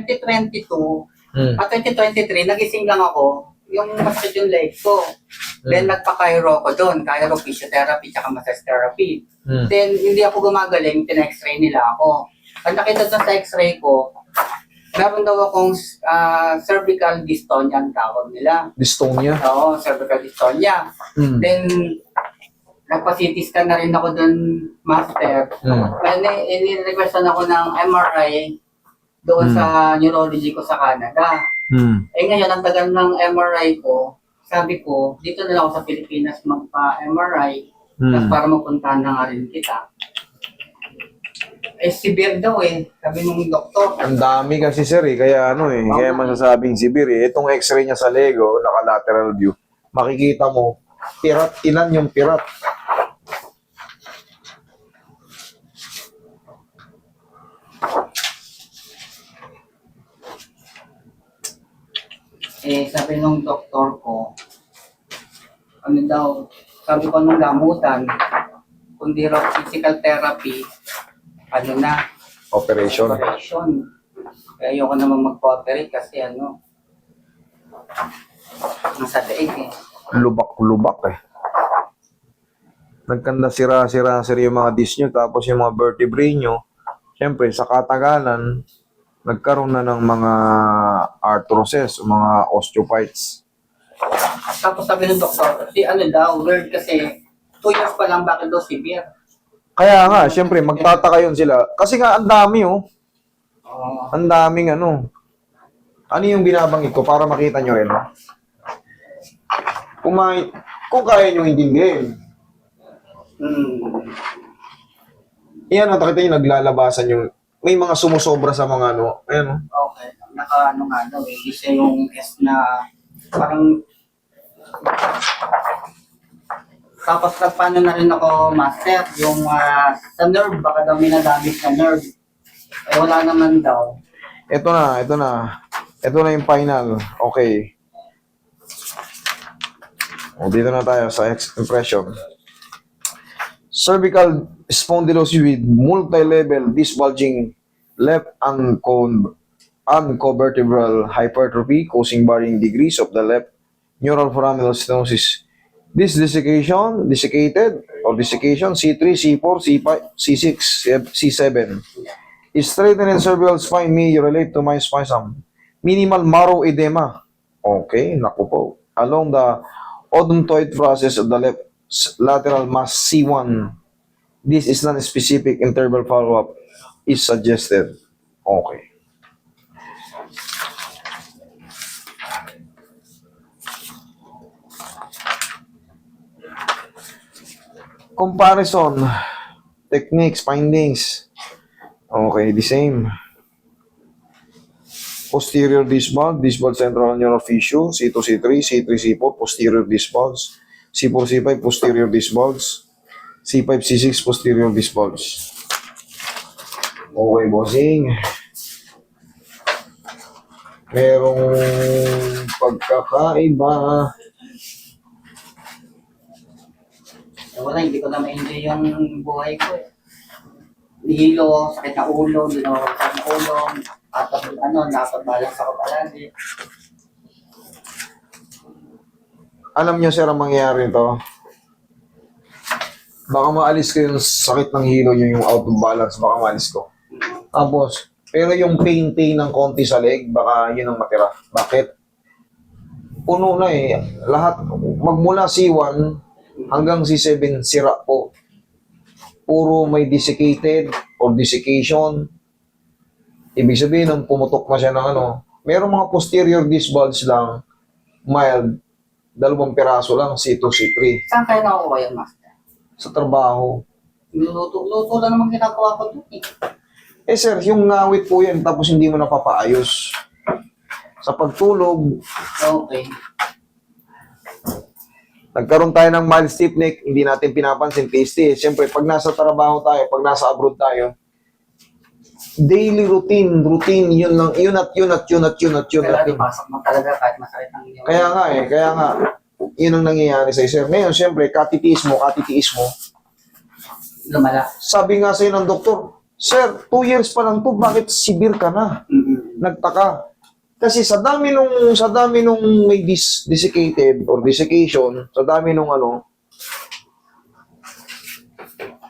2022, 2023, nagising lang ako, yung masakit yung leg ko. Then nagpa-chiro ko doon, chiro, physiotherapy, tsaka massage therapy. Then hindi ako gumagaling, pina-x-ray nila ako. Pag nakita doon sa x-ray ko, meron daw akong cervical dystonia ang tawag nila. Dystonia? Oo, cervical dystonia. Then, nagpa-CT scan na rin ako doon, master. Ini-requestan ako ng MRI doon sa neurology ko sa Canada. Eh ngayon, ang tagal ng MRI ko, sabi ko, dito na lang ako sa Pilipinas magpa-MRI para mapuntahan na nga rin kita. Eh, severe daw eh, sabi nung doktor. Ang dami kasi sir eh, kaya kaya masasabing severe eh. Itong x-ray niya sa lego, naka-lateral view, makikita mo, pirat, ilan yung pirat. Eh, sabi nung doktor ko, ano daw, sabi ko nung gamutan, kundi raw physical therapy, ano na, Operation. Kaya ayoko naman mag-operate kasi nasa daig eh. Lubak-lubak eh. Nagkanda sira-sira yung mga disc nyo, tapos yung mga vertebrae nyo, syempre sa katagalan, nagkaroon na ng mga arthroses, mga osteophytes. Tapos sabi ng doktor, weird kasi 2 years pa lang, bakit daw severe? Kaya nga, syempre, magtataka yun sila. Kasi nga, ang dami Ang daming Ano yung binabanggit ko para makita nyo rin, Kung kaya nyo intindihin. Yan, nakita nyo, naglalabasan yung, may mga sumusobra sa mga ayan Okay, isa yung S na parang tapos nagpaano na rin ako, master, yung sa nerve, baka daw may nadamage na nerve. Eh, wala naman daw. Ito na. Ito na yung final. Okay. O, dito na tayo sa impression. Cervical spondylosis with multi-level disc bulging left uncovertebral hypertrophy causing varying degrees of the left neural foraminal stenosis. This desiccation C3, C4, C5, C6, C7 is straightened cervical spine may relate to my spasm. Minimal marrow edema. Okay, naku po. Along the odontoid process of the left lateral mass C1. This is non-specific interval follow-up is suggested. Okay. Comparison, techniques, findings. Okay, the same. Posterior disc bulge central neural fissure, C2, C3, C3, C4, posterior disc bulge, C4, C5, posterior disc bulge, C5, C6, posterior disc bulge. Okay, bossing. Merong pagkakaiba. Wala, hindi ko na ma-enjoy yung buhay ko eh. Nihilo, sakit na ulo, hindi na sakit na ulo, nakapag-balance ako palagi. Alam niyo sir, ang mangyayari nito, baka maalis ko yung sakit ng hilo nyo, yung out of balance, baka maalis ko. Tapos, pero yung pain ng konti sa leg, baka yun ang matira. Bakit? Puno na eh. Lahat, magmula C1 hanggang C7, sira po. Puro may desiccated or desiccation. Ibig sabihin, nung pumutok na siya ng merong mga posterior disc bulge lang, mild, 2 piraso lang, C2, C3. Saan kayo nakukuha yan, master? Sa trabaho. Luto lang naman ginagawa ko doon eh. Eh sir, yung ngawit po yan, tapos hindi mo napapaayos. Sa pagtulog, Okay. nagkaroon tayo ng mild stiff neck, hindi natin pinapansin, tasty. Siyempre, pag nasa trabaho tayo, pag nasa abroad tayo, daily routine, yun at yun. Kailangan ipasok mo talaga kahit masakit ang inyo. Kaya nga, yun ang nangyayari sa sir. Ngayon, siyempre, katitiis mo, Lumala. sabi nga sa'yo ng doktor, Sir, 2 years pa lang to, bakit severe ka na? Nagtaka. Kasi sa dami nung may desiccated or desiccation, sa dami nung ano,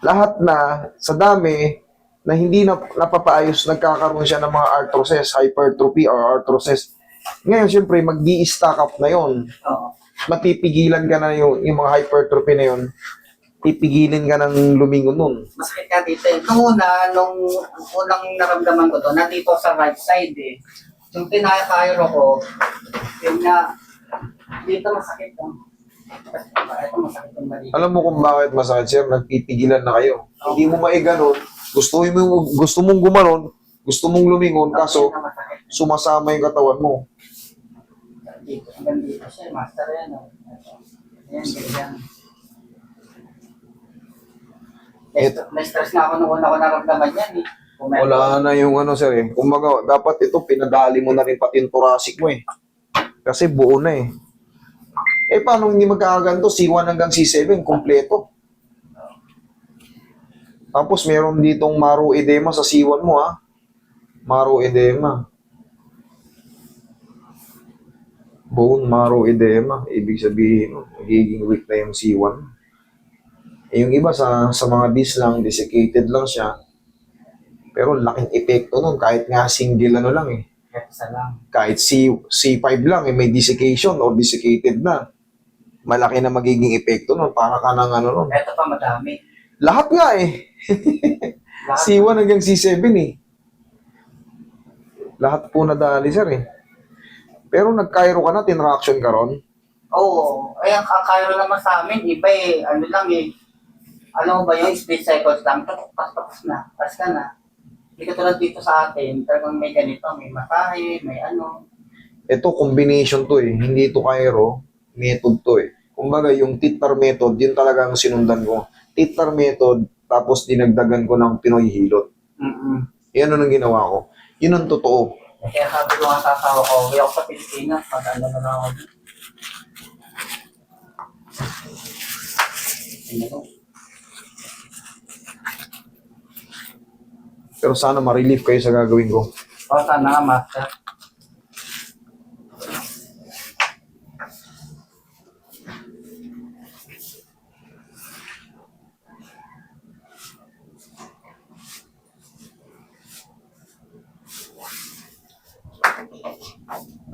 lahat na, sa dami, na hindi na napapaayos, nagkakaroon siya ng mga arthrosis, hypertrophy or arthrosis. Ngayon, siyempre, mag-i-stack up na yon. Oo. Mapipigilan ka na yung mga hypertrophy na yon. Pipigilin ka ng lumingon nun. Masakit ka dito eh. Nung unang naramdaman ko to, nandito sa right side eh. Yung pinaka-cairo ko, yun nga, dito masakit lang. Ito masakit yung balik. Alam mo kung bakit masakit, sir? Nagpipigilan na kayo. Hindi mo maiganon. Gusto mong gumanon, gusto mong lumingon, kaso sumasama yung katawan mo. Dito, hanggang dito siya, master yan. Ayan, ganyan. Na-stress na ako nung una ko naramdaman yan eh. Wala na yung ano, sir eh. Kumbaga, dapat ito, pinadali mo na rin pati yung thoracic mo eh. Kasi buo na eh. Eh, paano hindi magkakaganto? C1 hanggang C7, kompleto. Tapos, meron ditong marrow edema sa C1 mo, ha? Marrow edema. Bone marrow edema. Ibig sabihin, magiging weak na yung C1. Eh, yung iba sa mga dis lang, desiccated lang siya. Pero laking epekto nun, kahit nga single ano lang eh. Isa lang. Kahit C5 lang eh, may desiccation or desiccated na. Malaki na magiging epekto nun, para ka ng ano nun. Ito pa madami. Lahat nga eh. Lahat. C1 hanggang C7 eh. Lahat po nadali, sir eh. Pero nag-Cairo ka na, tinraction ka ron. Oo. Ay, ang Cairo naman sa amin, iba eh. Ano lang eh. Alam mo ba yung split cycles lang? Tapos na. Tapos ka na. Hindi ka tulad dito sa atin. Talagang may ganito. May masahe, may ano. Ito, combination to eh. Hindi to Cairo. Method to eh. Kumbaga, yung Titar method, yun talaga ang sinundan ko. Titar method, tapos dinagdagan ko ng Pinoy hilot. Yan ang ginawa ko. Yun ang totoo. Kaya sabi ko nga sa asawa ko, uwi ako sa Pilipinas, mag-ano na lang ako. Pero sana ma-relief kayo sa gagawin ko. O, sana nga, master.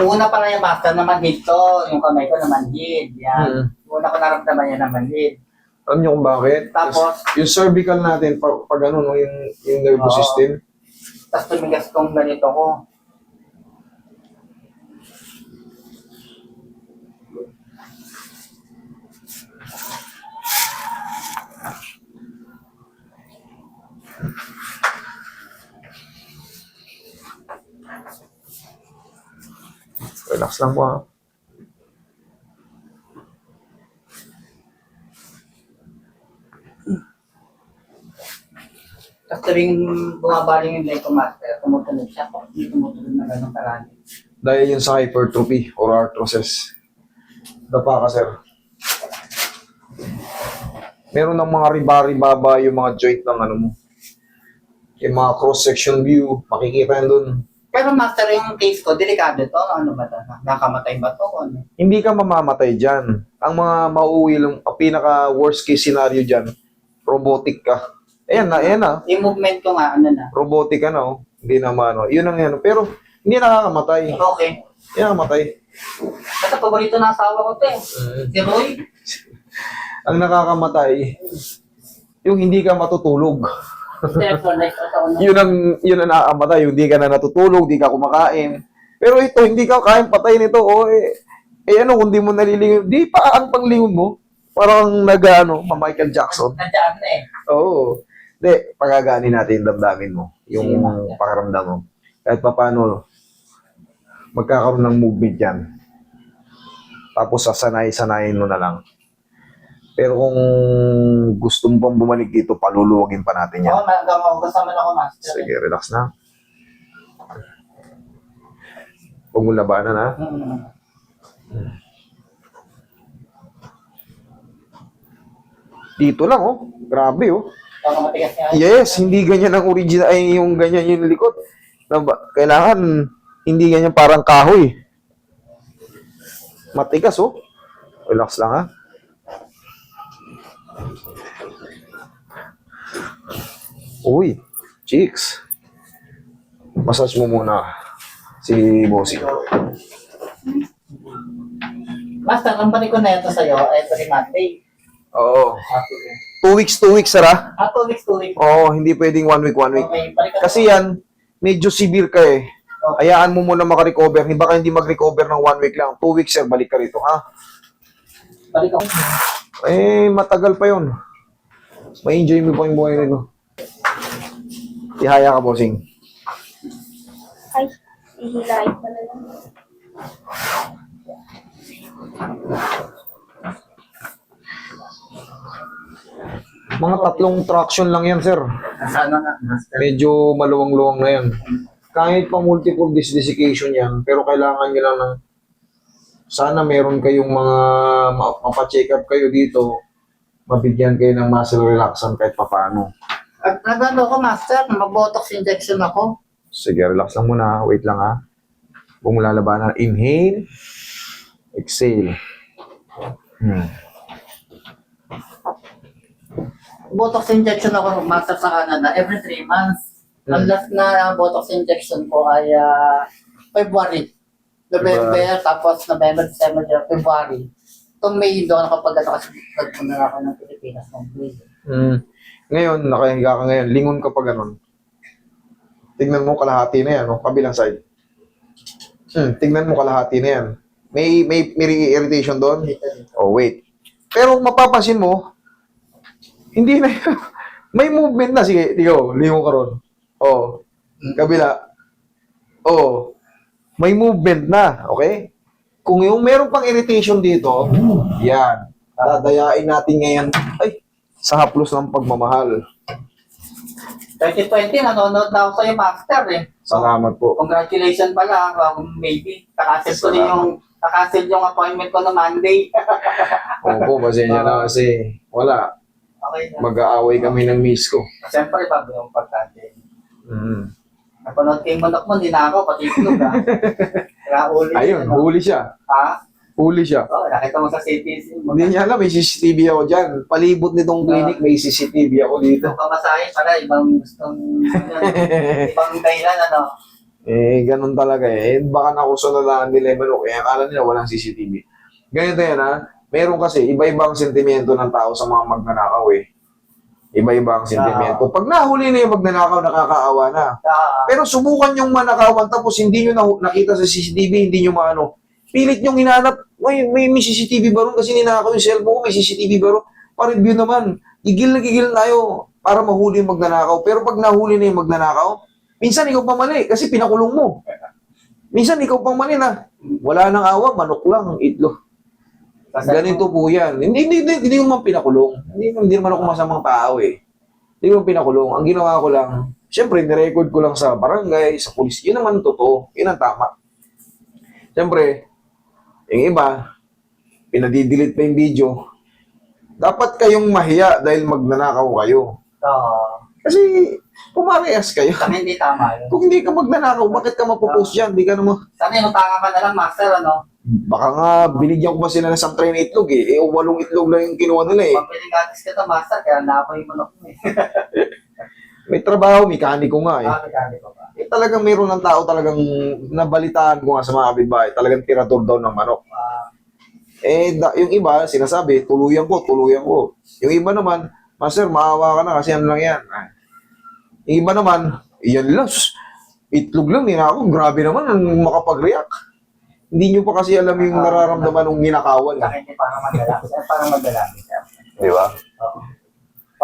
Una pa nga yung master naman dito, yung kamay ko naman hid. Yan. Una ko naramdaman yan naman hid. Alam niyo kung bakit? Tapos, yung cervical natin, pag ano, no, yung nervous Oo. system, tapos tumigas tong ganito ko. relax lang po ha. Tapos tuwing bumabaling yung leg ko, master, tumutunog siya. Hindi tumutunog na gano'ng karami. Dahil yun sa hypertrophy or arthrosis. Dapa ka, sir. Meron ng mga riba-ribaba yung mga joint ng ano mo. Yung mga cross-section view, makikita yan dun. Pero master, yung case ko, delikado to. Ano ba to? Nakamatay ba to? Ano? Hindi ka mamamatay dyan. Ang mga mauuwi lang, ang pinaka worst case scenario dyan, robotic ka. Ayan na. Yung movement ko nga, ano na. Robotic ka na, oh. Hindi naman, oh. Yun ang yan. Pero, hindi nakakamatay. Okay. Hindi nakakamatay. Basta paborito na asawa ko to eh. Si Roy. Ang nakakamatay, yung hindi ka matutulog. Telephone, like, ako na. Yun ang nakakamatay. Yung hindi ka na natutulog, hindi ka kumakain. Pero ito, hindi ka kayang patayin ito. O, ano, kung di mo nalilingon, di pa ang panglingon mo. Parang Michael Jackson. Nandiyan na eh. Oo. Hindi, pagaganin natin yung damdamin mo. Yung Sige, pakaramdam mo. Kahit pa paano, magkakaroon ng movement yan. Tapos sasanayin mo na lang. Pero kung gusto mo pang bumalik dito, paluluwagin pa natin yan. Oo, hanggang August naman ako, master. Sige, relax na. Huwag mo labanan, ha? Dito lang, oh. Grabe, oh. Baka matigas nga. Yes, hindi ganyan ang original, ay yung ganyan yung likod. Kailangan, hindi ganyan parang kahoy. Matigas, oh. Relax lang, ha. Uy, chicks. Massage mo muna si Bossing. Master, ang balik ko na ito sa'yo, every Monday. Oo. 2 weeks, Sara. 2 weeks, 2 weeks. Oo, hindi pwedeng 1 week. Okay, balik ka. Kasi yan, medyo severe ka eh. Hayaan mo muna makarecover. Baka hindi mag-recover ng 1 week lang. 2 weeks, sir, balik ka rito, ha? Balik ako. Eh, matagal pa yun. Ma-enjoy mo pa yung buhay nito. Ihaya ka, Bossing. Ay, ihilain ko na lang. Mga 3 traction lang yan, sir. Sana nga, Master. Medyo maluwang-luwang na yan. Kahit pa multiple disc desiccation yan, pero kailangan nyo lang ng sana meron kayong mga mapacheck up kayo dito, mabigyan kayo ng muscle relaxant kahit papaano. At nagano ko, Master, mag-botox injection ako. Sige, relax lang muna. Wait lang, ha. Kung lalabanan, inhale, exhale. Botox injection ako, Master, sa Canada every 3 months. Ang last na botox injection ko ay February. November, tapos November, December, February. Itong May, hindi ako nakapag-ano kasi nagpunta na ako ng Pilipinas ng Blade. Ngayon, nakahiga ka ngayon, lingon ka pa ganun. Tignan mo kalahati na yan, no? Kabilang side. Tignan mo kalahati na yan. May irritation doon? Oh, wait. Pero mapapansin mo, hindi na may movement na. Sige, tiyo, lingon ka ron. Oh, kabila. Oh, may movement na, okay? Kung yung meron pang irritation dito, yan. Dadayain natin ngayon, ay, sa haplos ng pagmamahal. 2020, nanonood na ako sa'yo, Master, eh. Salamat po. Congratulations pala, maybe. Nakancel yung appointment ko na Monday. Opo, pasensya na kasi wala. Okay na. Mag-aaway kami ng miss ko. Siyempre, bago yung pagkatin. Napanood kay Manok mo, hindi na ako, pati itlog, ha? Kaya uli. Ayun, huli siya. Ha? Huli siya. Oo, nakita mo sa CTC. Hindi niya alam, may CCTV ako dyan. Palibot nitong clinic, may CCTV ako dito. Ito kamasahe pala, ibang gustong, ibang dahilan, ano? Eh, ganun talaga eh. Baka nakusunalaan nila yung manok. Eh, akala nila walang CCTV. Ganito yan, ha? Meron kasi, iba-ibang sentimento ng tao sa mga magnanakaw eh. Iba-iba ang sentimento. Pag nahuli na yung magnanakaw, nakakaawa na. Pero subukan yung manakawan, tapos hindi nyo nakita sa CCTV, hindi nyo maano. Pilit nyo hinanap, may CCTV ba ron? Kasi ninakaw yung cellphone ko, may CCTV ba ron? Pa-review naman. Gigil na gigil tayo para mahuli yung magnanakaw. Pero pag nahuli na yung magnanakaw, minsan ikaw pa mali kasi pinakulong mo. Minsan ikaw pang mali na. Wala nang awa, manok lang, itlog. Ganito po yan. Hindi mo man pinakulong. Hindi naman ako masamang tao eh. Hindi mo pinakulong. Ang ginawa ko lang, syempre, nirecord ko lang sa barangay, sa pulis. Yun naman totoo. Yun ang tama. Syempre, yung iba, pinadidelete pa yung video. Dapat kayong mahiya dahil magnanakaw kayo. Kasi, pumarehas kayo. Kami hindi tama yun. Kung hindi ka magnanakaw, bakit ka mapopost dyan? Hindi ka naman. Sana yung tanga ka na lang, Master, ano? Baka nga, binigyan ko ba sila ng isang tray na itlog eh. 8 itlog lang yung kinuha nila eh. Pampiling atis ka to, Master, kaya napo yung manok mo eh. May trabaho, mekaniko nga eh. Kami ko ba? Eh talagang mayroon ng tao talagang nabalitaan ko nga sa mga kapitbahay, talagang tirador daw ng manok. Yung iba, sinasabi, tuluyan ko. Yung iba naman, Master, maawa ka na kasi ano lang yan. Yung iba naman, iyan lang, itlog lang, ako, grabe naman ang makapag-react. Hindi nyo pa kasi alam yung nararamdaman ng ninakawan. Hindi parang madalami. Parang madalami. Di ba? Oo.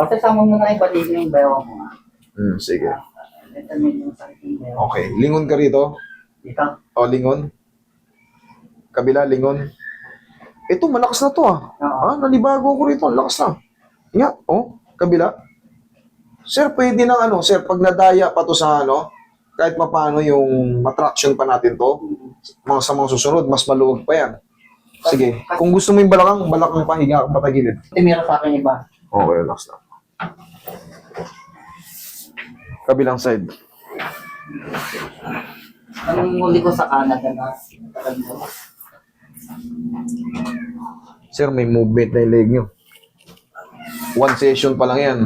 Kasi sama mo na ibatigin yung bayaw mo nga. Sige. Ito yung sakit yung bayaw. Okay, lingon ka rito. Dito? O, lingon. Kabila, lingon. Ito, malakas na to nalibago ko rito, lakas na. Nga, kabila. Sir, pwede na sir, pag nadaya pa to sa kahit paano yung matraction pa natin to, sa mga susunod, mas maluwag pa yan. Sige, kung gusto mo yung balakang pa, higa kang patagilid. Ito meron sa akin iba. Okay, relax na. Kabilang side. Anong huli ko sa Canada na? Sir, may movement na yung leg nyo. One session pa lang yan.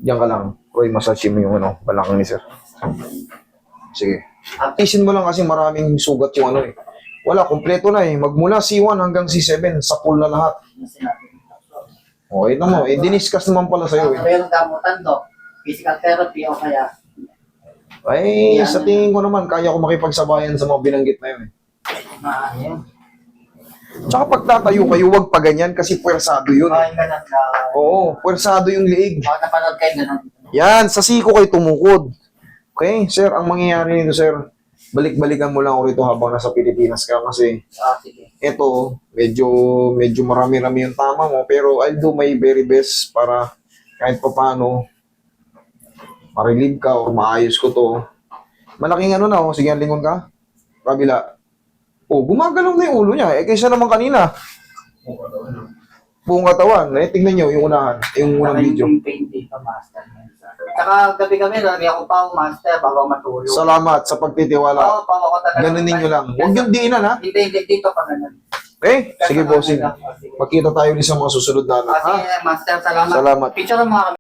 Diyan ka lang. Roy, massage mo yung balakang ni sir. Sige. Tisin mo lang kasi maraming sugat yung eh. Wala, kompleto na eh. Magmula C1 hanggang C7, sa pool na lahat. Okay na mo. Diniscuss naman pala sa'yo eh. Ano yung gamutan to? Physical therapy o kaya? Ay, sa tingin ko naman, kaya ko makipagsabayan sa mga binanggit na yun eh. Ayun. Tsaka pag tatayo kayo, huwag pa ganyan kasi puwersado yun. Ay, ganun na. Oo, puwersado yung liig. Baka napanood kayo ganun. Yan, sa siko kayo tumukod. Okay, sir, ang mangyayari nito, sir, balik-balikan mo lang ako rito habang nasa Pilipinas ka kasi Sige. ito, medyo marami-rami yung tama mo, pero I'll do my very best para kahit pa paano ma-relieve ka o maayos ko to. Malaking sige, lingon ka. Kabila. Oh, gumagalaw na yung ulo niya. Kaysa naman kanina. Buong katawan. Tingnan nyo yung unahan. Yung unang video. Yung pain dito, master. Saka gabi-gabi, lagi ako pa, master, bago matulog. Salamat sa pagtitiwala. Oo, pa ako talaga. Ganunin nyo lang. Huwag yung diinan, ha? Hindi, dito pa ganun. Okay? Sige, bossing. Magkita tayo ulit sa mga susunod na Sige, master, salamat. Salamat. Picture mo mga